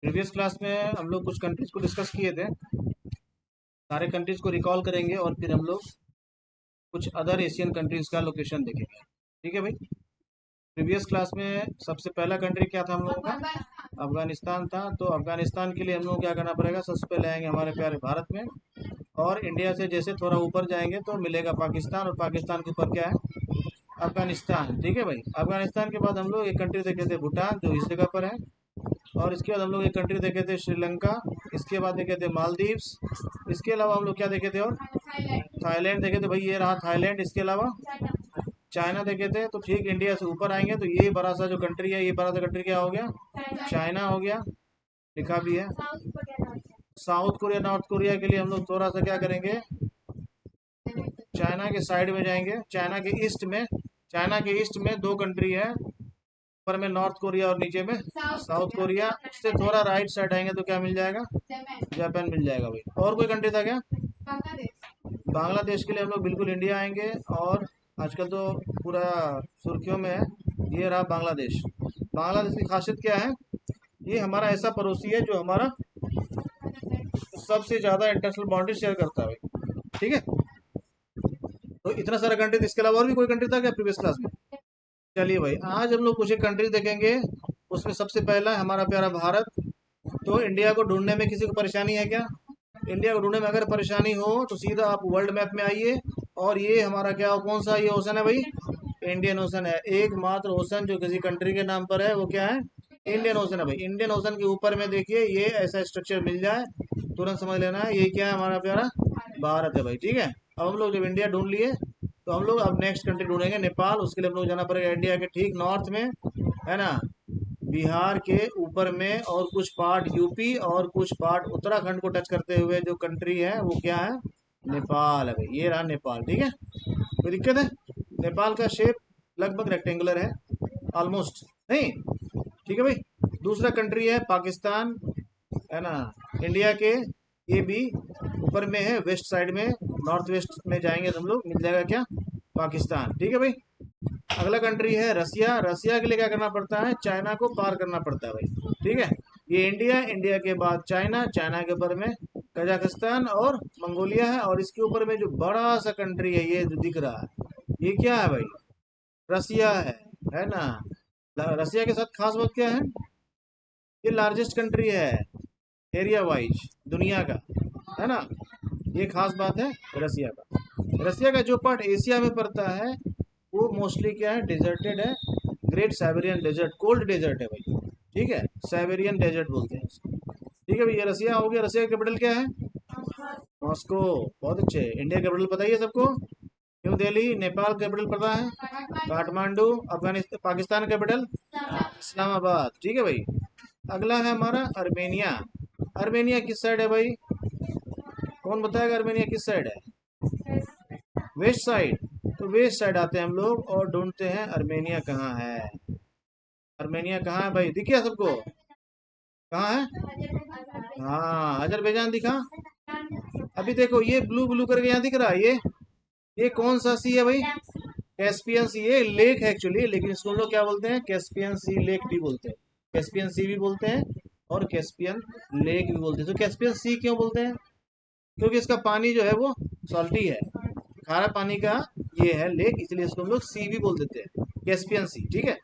Previous class में हम लोग कुछ कंट्रीज को डिस्कस किए थे। सारे कंट्रीज को रिकॉल करेंगे और फिर हम लोग कुछ अदर एशियन कंट्रीज का लोकेशन देखेंगे। ठीक है भाई। प्रीवियस क्लास में सबसे पहला कंट्री क्या था हम लोगों का? अफगानिस्तान था। तो अफगानिस्तान के लिए हम लोग को क्या करना पड़ेगा? सबसे पहले आएंगे हमारे प्यारे भारत में, और इंडिया से जैसे थोड़ा ऊपर जाएंगे तो मिलेगा पाकिस्तान, और पाकिस्तान के ऊपर क्या है? अफगानिस्तान। ठीक है भाई। अफगानिस्तान के बाद हम लोग एक कंट्री देखे थे भूटान, जो इस जगह पर है। और इसके बाद हम लोग एक कंट्री देखे थे श्रीलंका। इसके बाद देखे थे मालदीव्स। इसके अलावा हम लोग क्या देखे थे? और थाईलैंड देखे थे भाई, ये रहा थाईलैंड। इसके अलावा चाइना देखे थे। तो ठीक इंडिया से ऊपर आएंगे तो ये बड़ा सा जो कंट्री है, ये बड़ा सा कंट्री क्या हो गया? चाइना हो गया। लिखा भी है। साउथ कोरिया, नॉर्थ कोरिया के लिए हम लोग थोड़ा सा क्या करेंगे? चाइना के साइड में जाएंगे, चाइना के ईस्ट में। चाइना के ईस्ट में दो कंट्री है, ऊपर में नॉर्थ कोरिया और नीचे में साउथ कोरिया। उससे थोड़ा राइट साइड आएंगे तो क्या मिल जाएगा? जापान मिल जाएगा भाई। और कोई कंट्री था क्या? बांग्लादेश के लिए हम लोग बिल्कुल इंडिया आएंगे, और आजकल तो पूरा सुर्खियों में है, ये रहा बांग्लादेश। बांग्लादेश की खासियत क्या है? ये हमारा ऐसा पड़ोसी है जो हमारा सबसे ज्यादा इंटरनेशनल बाउंड्री शेयर करता है भाई। ठीक है। तो इतना सारा कंट्री, इसके अलावा और भी कोई कंट्री था क्या प्रीवियस क्लास में? चलिए भाई, आज हम लोग कुछ एक कंट्री देखेंगे। उसमें सबसे पहला है हमारा प्यारा भारत। तो इंडिया को ढूंढने में किसी को परेशानी है क्या? इंडिया को ढूंढने में अगर परेशानी हो तो सीधा आप वर्ल्ड मैप में आइए, और ये हमारा क्या, कौन सा ये ओशन है भाई? इंडियन ओशन है। एकमात्र ओशन जो किसी कंट्री के नाम पर है वो क्या है? इंडियन ओशन है भाई। इंडियन ओशन के ऊपर में देखिए, ये ऐसा स्ट्रक्चर मिल जाए तुरंत समझ लेना है ये क्या है? हमारा प्यारा भारत है भाई। ठीक है। अब हम लोग जब इंडिया ढूंढ लिए तो हम लोग अब नेक्स्ट कंट्री ढूंढेंगे नेपाल। उसके लिए हम लोग जाना पड़ेगा इंडिया के ठीक नॉर्थ में, है ना, बिहार के ऊपर में, और कुछ पार्ट यूपी और कुछ पार्ट उत्तराखंड को टच करते हुए जो कंट्री है वो क्या है? नेपाल है भाई। ये रहा नेपाल। ठीक है। कोई दिक्कत है? नेपाल का शेप लगभग रेक्टेंगुलर है, ऑलमोस्ट नहीं। ठीक है भाई। दूसरा कंट्री है पाकिस्तान, है ना, इंडिया के ये भी ऊपर में है, वेस्ट साइड में, नॉर्थ वेस्ट में जाएंगे तो हम लोग मिल जाएगा क्या? पाकिस्तान। ठीक है भाई। अगला कंट्री है रसिया। रसिया के लिए क्या करना पड़ता है? चाइना को पार करना पड़ता है भाई। ठीक है। ये इंडिया, इंडिया के बाद चाइना, चाइना के ऊपर में कजाकिस्तान और मंगोलिया है, और इसके ऊपर में जो बड़ा सा कंट्री है ये जो दिख रहा है, ये क्या है भाई? रसिया है ना। रसिया के साथ खास बात क्या है? ये लार्जेस्ट कंट्री है एरिया वाइज दुनिया का, है ना। ये खास बात है रसिया का। रसिया का जो पार्ट एशिया में पड़ता है वो मोस्टली क्या है? डेजर्टेड है। Great Siberian desert, cold desert है भाई। ठीक है। साइबेरियन डेजर्ट बोलते हैं इसको। ठीक है भाई। ये रसिया हो गया। रसिया का कैपिटल क्या है? मॉस्को। बहुत अच्छे। इंडिया कैपिटल बताइए सबको। न्यू दिल्ली। नेपाल कैपिटल पता है? काठमांडू। अफगानिस्तान, पाकिस्तान कैपिटल इस्लामाबाद। ठीक है भाई। अगला है हमारा अर्मेनिया। अर्मेनिया किस साइड है भाई? कौन बताएगा अर्मेनिया किस साइड है? West side. तो वेस्ट साइड आते हैं हम लोग और ढूंढते हैं अर्मेनिया कहाँ है। अर्मेनिया कहाँ है भाई? दिख गया सबको? कहाँ है? हाँ, अजरबैजान दिखा। अभी देखो ये ब्लू ब्लू करके यहाँ दिख रहा है, ये कौन सा सी है भाई? कैस्पियन सी। ये लेक है एक्चुअली, लेकिन इसको हम लोग क्या बोलते हैं? कैस्पियन सी लेक भी बोलते हैं। कैस्पियन सी भी बोलते हैं और कैस्पियन लेक भी बोलते हैं। तो कैस्पियन सी क्यों बोलते हैं? क्योंकि इसका पानी जो है वो सॉल्टी है, खारा पानी का ये है लेक, इसलिए इसको हम लोग सी भी बोल देते हैं, कैस्पियन सी। ठीक है।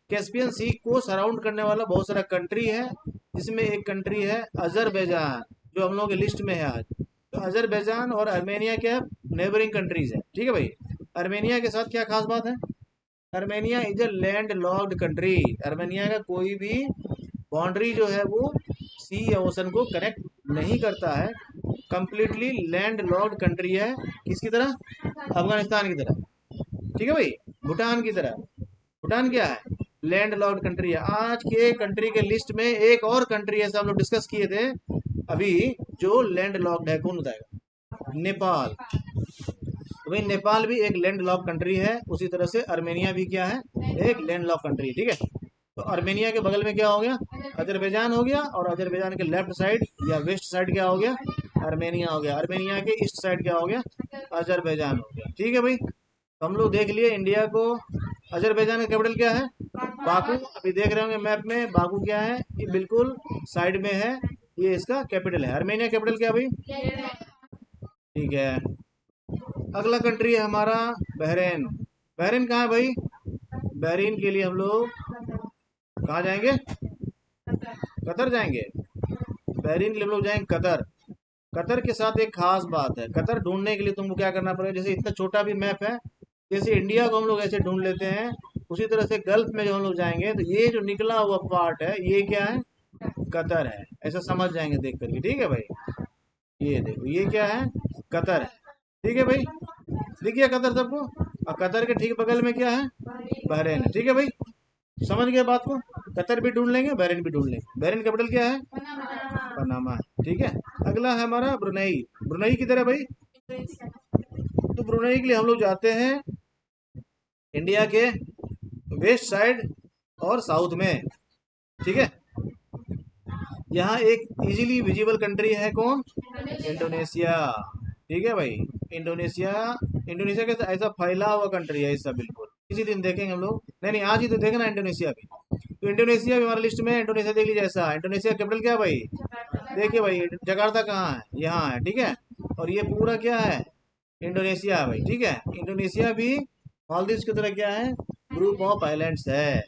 कैस्पियन सी को सराउंड करने वाला बहुत सारा कंट्री है, जिसमें एक कंट्री है अजरबैजान, जो हम लोग के लिस्ट में है आज। तो अजरबैजान और अर्मेनिया क्या नेबरिंग कंट्रीज है। ठीक है भाई। अर्मेनिया के साथ क्या खास बात है? Armenia is a land locked country. Armenia का कोई भी बाउंड्री जो है वो सी या ओशन को कनेक्ट नहीं करता है। कंप्लीटली लैंड लॉक्ड कंट्री है। किसकी तरह? अफगानिस्तान की तरह। ठीक है भाई। भूटान की तरह। भूटान क्या है? लैंड लॉक्ड कंट्री है। आज के कंट्री के लिस्ट में एक और कंट्री ऐसा हम लोग डिस्कस किए थे अभी, जो लैंड लॉक्ड है। कौन बताएगा? नेपाल। तो भाई नेपाल भी एक लैंड लॉक कंट्री है, उसी तरह से अर्मेनिया भी क्या है? एक लैंड लॉक कंट्री। ठीक है। तो अर्मेनिया के बगल में क्या हो गया? अजरबैजान हो गया, और अजरबैजान के लेफ्ट साइड या वेस्ट साइड क्या हो गया? अर्मेनिया हो गया। अर्मेनिया के ईस्ट साइड क्या हो गया? अजरबैजान हो गया। ठीक है भाई। तो हम लोग देख लिए इंडिया को। अजरबैजान का कैपिटल क्या है? बाकू अभी देख रहे होंगे मैप में, बाकू क्या है, ये बिल्कुल साइड में है, ये इसका कैपिटल है। अर्मेनिया कैपिटल क्या भाई? ठीक है। अगला कंट्री है हमारा बहरीन। बहरीन कहाँ है भाई? बहरीन के लिए हम लोग कहाँ जाएंगे? कतर जाएंगे। बहरीन के लिए हम लोग जाएंगे कतर। कतर के साथ एक खास बात है, कतर ढूंढने के लिए तुमको क्या करना पड़ेगा, जैसे इतना छोटा भी मैप है, जैसे इंडिया को हम लोग ऐसे ढूंढ लेते हैं, उसी तरह से गल्फ में जो हम लोग जाएंगे तो ये जो निकला हुआ पार्ट है ये क्या है? कतर है। ऐसा समझ जाएंगे देख करके, ठीक है भाई? ये देखो ये क्या है? कतर है। ठीक है भाई, दिख गया कतर सबको? और कतर के ठीक बगल में क्या है? बहरीन है। ठीक है भाई, समझ गए बात को? कतर भी ढूंढ लेंगे, बहरीन भी ढूंढ लेंगे। बहरीन कैपिटल क्या है? पनामा है। ठीक है। अगला है हमारा ब्रुनई। ब्रुनई किधर है भाई? तो ब्रुनई के लिए हम लोग जाते हैं इंडिया के वेस्ट साइड और साउथ में। ठीक है। यहाँ एक इजीली विजिबल कंट्री है, कौन? इंडोनेशिया। ठीक है भाई, इंडोनेशिया। इंडोनेशिया का ऐसा फैला हुआ कंट्री है ऐसा, बिल्कुल किसी दिन देखेंगे हम लोग। नहीं नहीं, आज ही तो देखना इंडोनेशिया भी। तो इंडोनेशिया भी हमारे लिस्ट में है। इंडोनेशिया देख लीजिए ऐसा। इंडोनेशिया कैपिटल क्या है भाई? देखिए भाई, जकार्ता कहाँ है? यहाँ है। ठीक है। और ये पूरा क्या है? इंडोनेशिया है भाई। ठीक है। इंडोनेशिया भी मालदीव की तरह क्या है? ग्रुप ऑफ आइलैंड्स है।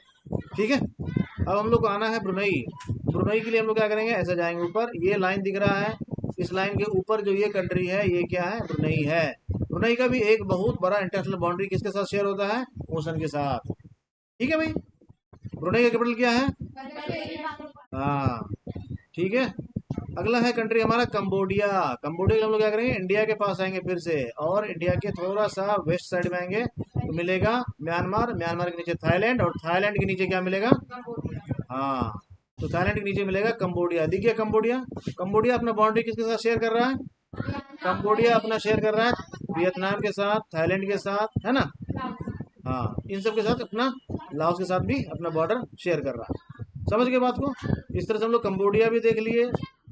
ठीक है। अब हम लोग को आना है ब्रुनई। ब्रुनई के लिए हम लोग क्या करेंगे, ऐसा जाएंगे ऊपर, ये लाइन दिख रहा है, इस लाइन के ऊपर जो ये कंट्री है ये क्या है? ब्रुनई है। ब्रुनई का भी एक बहुत बड़ा इंटरनेशनल बाउंड्री किसके साथ शेयर होता है? ओशन के साथ। ठीक है भाई। ब्रुनई का कैपिटल क्या है? हाँ। ठीक है। अगला है कंट्री हमारा कंबोडिया। कंबोडिया के हम लोग क्या करेंगे, इंडिया के पास आएंगे फिर से, और इंडिया के थोड़ा सा वेस्ट साइड में आएंगे तो मिलेगा म्यांमार। म्यांमार के नीचे थाईलैंड, और थाईलैंड के नीचे क्या मिलेगा? हाँ, तो थाईलैंड के नीचे मिलेगा कंबोडिया। देखिए कंबोडिया, कंबोडिया अपना बाउंड्री किसके साथ शेयर कर रहा है? कंबोडिया अपना शेयर कर रहा है वियतनाम के साथ, थाईलैंड के साथ, है ना? हाँ, इन सब के साथ अपना, लाओस के साथ भी अपना बॉर्डर शेयर कर रहा है। समझ गए बात को? इस तरह से हम लोग कंबोडिया भी देख लिए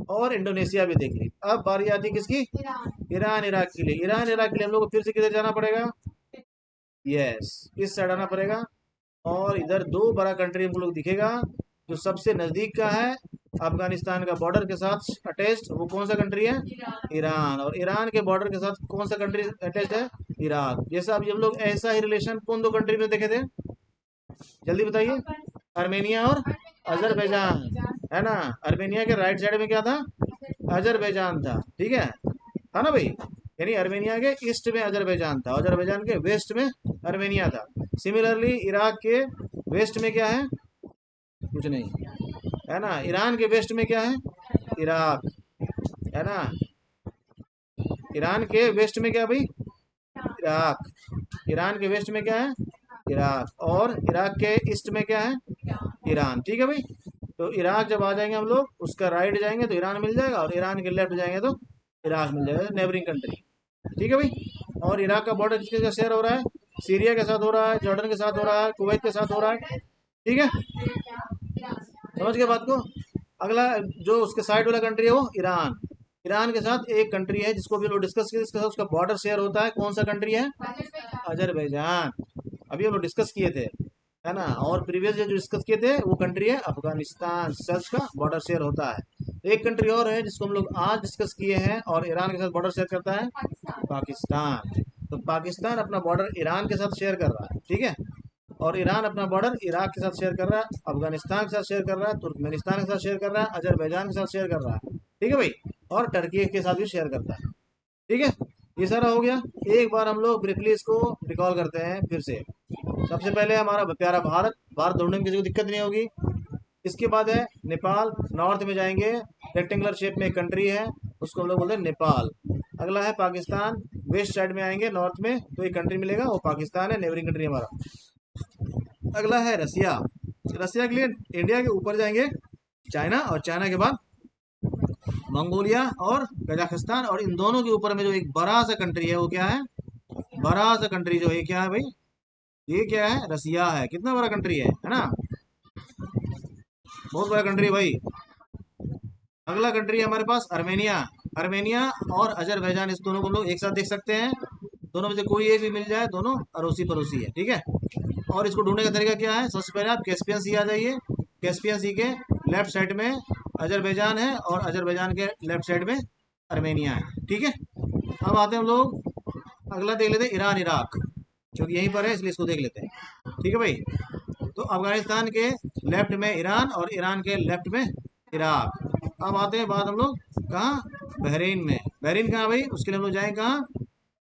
और इंडोनेशिया भी देख ली। अब बारी आती है किसकी? ईरान इराक के लिए। ईरान इराक के लिए हम लोग को फिर से किधर जाना पड़ेगा? यस, इस साइड आना पड़ेगा। और इधर दो बड़ा कंट्री हमको लोग दिखेगा, जो सबसे नजदीक का है, अफगानिस्तान का बॉर्डर के साथ अटैच्ड, वो कौन सा कंट्री है? ईरान। और ईरान के बॉर्डर के साथ कौन सा कंट्री अटैच्ड है? इराक। जैसा अभी हम लोग ऐसा ही रिलेशन कौन दो कंट्री में देखे थे? जल्दी बताइए। आर्मेनिया और अजरबैजान, है ना? आर्मेनिया के राइट साइड में क्या था? अजरबैजान था। ठीक है, था ना भाई? यानी आर्मेनिया के ईस्ट में अजरबैजान था, अजरबैजान के वेस्ट में आर्मेनिया था। सिमिलरली इराक के वेस्ट में क्या है? कुछ नहीं, है ना? ईरान के वेस्ट में क्या है? इराक, है ना? ईरान के वेस्ट में क्या भाई? इराक। ईरान के वेस्ट में क्या है? इराक। और इराक के ईस्ट में क्या है? ईरान। ठीक है भाई। तो इराक जब आ जाएंगे हम लोग, उसका राइट जाएंगे तो ईरान मिल जाएगा, और ईरान के लेफ्ट जाएंगे तो इराक मिल जाएगा, नेबरिंग कंट्री। ठीक है भाई। और इराक का बॉर्डर किसके साथ शेयर हो रहा है? सीरिया के साथ हो रहा है, जॉर्डन के साथ हो रहा है, कुवैत के साथ हो रहा है। ठीक है, समझ गए बात को? अगला जो उसके साइड वाला कंट्री है वो ईरान। ईरान के साथ एक कंट्री है जिसको भी लोग डिस्कस किए, इसके साथ उसका बॉर्डर शेयर होता है, कौन सा कंट्री है? अजरबैजान। अभी हम लोग डिस्कस किए थे, है ना? और प्रीवियस जो डिस्कस किए थे वो कंट्री है अफगानिस्तान, सर्च का बॉर्डर शेयर होता है। एक कंट्री और है जिसको हम लोग आज डिस्कस किए हैं और ईरान के साथ बॉर्डर शेयर करता है, पाकिस्तान। तो पाकिस्तान अपना बॉर्डर ईरान के साथ शेयर कर रहा है। ठीक है। और ईरान अपना बॉर्डर इराक के साथ शेयर कर रहा है, अफगानिस्तान के साथ शेयर कर रहा है, तुर्कमेनिस्तान के साथ शेयर कर रहा है, अजरबैजान के साथ शेयर कर रहा है। ठीक है भाई। और टर्की के साथ भी शेयर करता है। ठीक है, ये सारा हो गया। एक बार हम लोग ब्रीफली इसको रिकॉल करते हैं फिर से। सबसे पहले हमारा प्यारा भारत। भारत ढूंढने में किसी को दिक्कत नहीं होगी। इसके बाद है नेपाल, नॉर्थ में जाएंगे, रेक्टेंगुलर शेप में एक कंट्री है, उसको हम लोग बोलते हैं नेपाल। अगला है पाकिस्तान, वेस्ट साइड में आएंगे नॉर्थ में तो एक कंट्री मिलेगा, वो पाकिस्तान है, नेबरिंग कंट्री हमारा। अगला है रसिया। रसिया के लिए इंडिया के ऊपर जाएंगे चाइना, और चाइना के बाद मंगोलिया और कजाकिस्तान, और इन दोनों के ऊपर में जो एक बड़ा सा कंट्री है वो क्या है? बड़ा सा कंट्री जो है क्या है भाई? ये क्या है? रसिया है। कितना बड़ा कंट्री है ना? बहुत बड़ा कंट्री है भाई। अगला कंट्री है हमारे पास अर्मेनिया। अर्मेनिया और अजरबैजान, इस दोनों को हम लोग एक साथ देख सकते हैं। दोनों में से कोई एक भी मिल जाए, दोनों अड़ोसी पड़ोसी है। ठीक है। और इसको ढूंढने का तरीका क्या है, सबसे पहले आप कैस्पियन सी आ जाइए। कैस्पियन सी के लेफ्ट साइड में अजरबैजान है और अजरबैजान के लेफ्ट साइड में अर्मेनिया है। ठीक है, अब आते हैं हम लोग, अगला देख लेते हैं ईरान इराक, क्योंकि यहीं पर है इसलिए इसको देख लेते हैं। ठीक है भाई, तो अफगानिस्तान के लेफ्ट में ईरान और ईरान के लेफ्ट में इराक। अब आते हैं बात हम लोग कहाँ, बहरीन में। बहरीन कहाँ भाई, उसके लिए हम लोग जाएंगे कहाँ,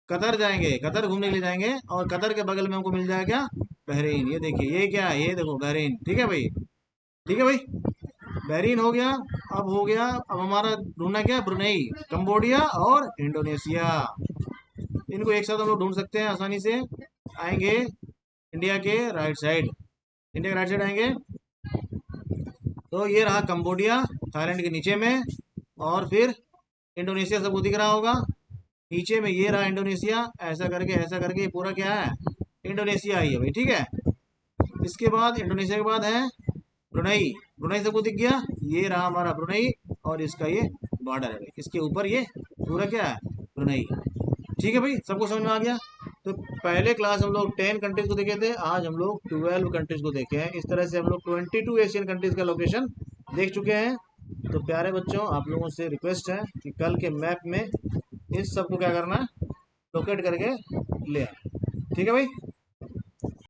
कतर जाएंगे, कतर घूमने के लिए जाएंगे, और कतर के बगल में हमको मिल जाएगा क्या, बहरीन। ये देखिए ये क्या है, ये देखो बहरीन। ठीक है भाई, ठीक है भाई, बहरीन हो गया। अब हो गया, अब हमारा ढूंढना क्या है, ब्रुनई, कंबोडिया और इंडोनेशिया। इनको एक साथ हम लोग ढूंढ सकते हैं आसानी से। आएंगे इंडिया के राइट साइड, इंडिया के राइट साइड आएंगे तो ये रहा कंबोडिया, थाईलैंड के नीचे में, और फिर इंडोनेशिया सबको दिख रहा होगा नीचे में, ये रहा इंडोनेशिया। ऐसा करके ये पूरा क्या है, इंडोनेशिया ही है भाई। ठीक है, इसके बाद इंडोनेशिया के बाद है ब्रुनई। ब्रुनई सबको दिख गया, ये रहा हमारा ब्रुनई, और इसका ये बॉर्डर है भाई, इसके ऊपर ये पूरा क्या है, ब्रुनई। ठीक है भाई, सबको समझ में आ गया। तो पहले क्लास हम लोग 10 कंट्रीज को देखे थे, आज हम लोग 12 कंट्रीज को देखे हैं। इस तरह से हम लोग 22 एशियन कंट्रीज का लोकेशन देख चुके हैं। तो प्यारे बच्चों, आप लोगों से रिक्वेस्ट है कि कल के मैप में इस सब को क्या करना है, लोकेट करके ले आए। ठीक है भाई।